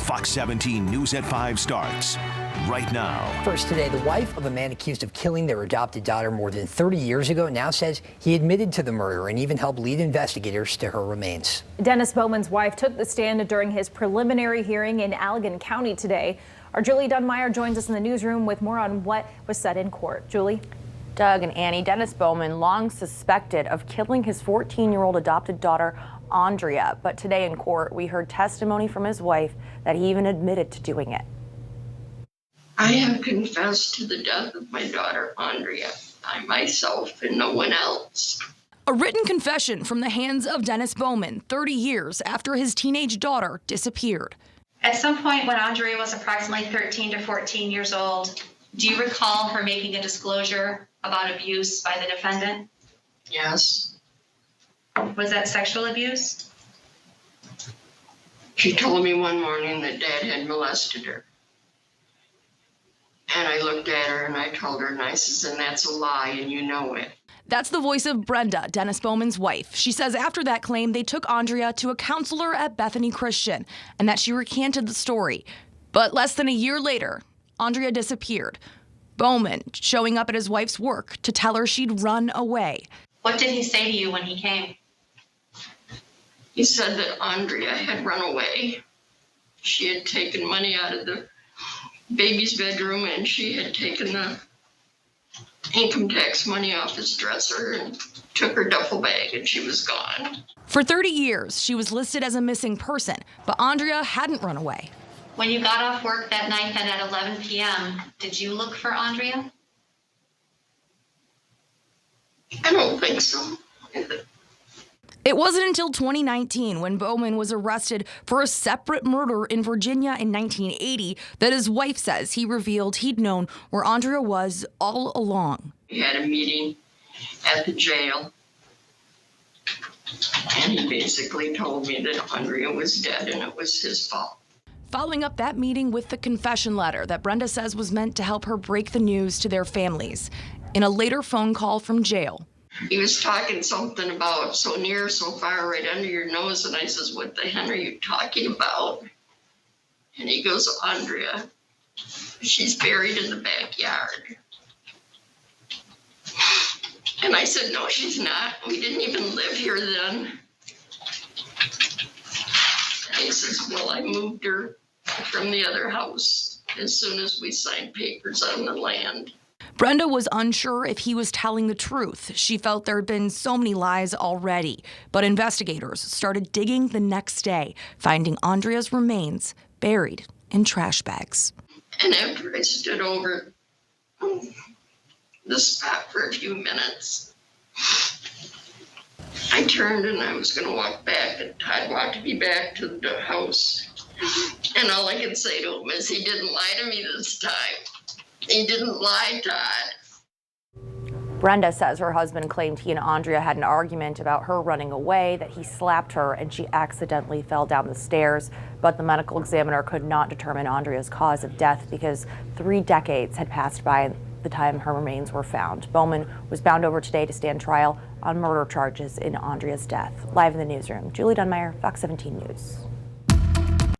Fox 17 News at 5 starts right now. First today, the wife of a man accused of killing their adopted daughter more than 30 years ago now says he admitted to the murder and even helped lead investigators to her remains. Dennis Bowman's wife took the stand during his preliminary hearing in Allegan County today. Our Julie Dunmeyer joins us in the newsroom with more on what was said in court. Julie? Doug and Annie, Dennis Bowman, long suspected of killing his 14-year-old adopted daughter, Andrea. But today in court, we heard testimony from his wife that he even admitted to doing it. I have confessed to the death of my daughter, Andrea, by myself and no one else. A written confession from the hands of Dennis Bowman 30 years after his teenage daughter disappeared. At some point when Andrea was approximately 13 to 14 years old, do you recall her making a disclosure about abuse by the defendant? Yes. Was that sexual abuse? She told me one morning that Dad had molested her. And I looked at her and I told her, and I says, and that's a lie and you know it. That's the voice of Brenda, Dennis Bowman's wife. She says after that claim, they took Andrea to a counselor at Bethany Christian and that she recanted the story. But less than a year later, Andrea disappeared. Bowman showing up at his wife's work to tell her she'd run away. What did he say to you when he came? He said that Andrea had run away. She had taken money out of the baby's bedroom and she had taken the income tax money off his dresser and took her duffel bag and she was gone. For 30 years, she was listed as a missing person, but Andrea hadn't run away. When you got off work that night then at 11 p.m., did you look for Andrea? I don't think so. It wasn't until 2019, when Bowman was arrested for a separate murder in Virginia in 1980, that his wife says he revealed he'd known where Andrea was all along. We had a meeting at the jail, and he basically told me that Andrea was dead and it was his fault. Following up that meeting with the confession letter that Brenda says was meant to help her break the news to their families. In a later phone call from jail, he was talking something about so near, so far, right under your nose. And I says, what the heck are you talking about? And he goes, Andrea, she's buried in the backyard. And I said, no, she's not. We didn't even live here then. And he says, well, I moved her from the other house as soon as we signed papers on the land. Brenda was unsure if he was telling the truth. She felt there had been so many lies already. But investigators started digging the next day, finding Andrea's remains buried in trash bags. And after I stood over the spot for a few minutes, I turned and I was going to walk back, and Todd walked me back to the house. And all I could say to him is, he didn't lie to me this time. He didn't lie, Todd. Brenda says her husband claimed he and Andrea had an argument about her running away, that he slapped her and she accidentally fell down the stairs. But the medical examiner could not determine Andrea's cause of death because 3 decades had passed by the time her remains were found. Bowman was bound over today to stand trial on murder charges in Andrea's death. Live in the newsroom, Julie Dunmeyer, Fox 17 News.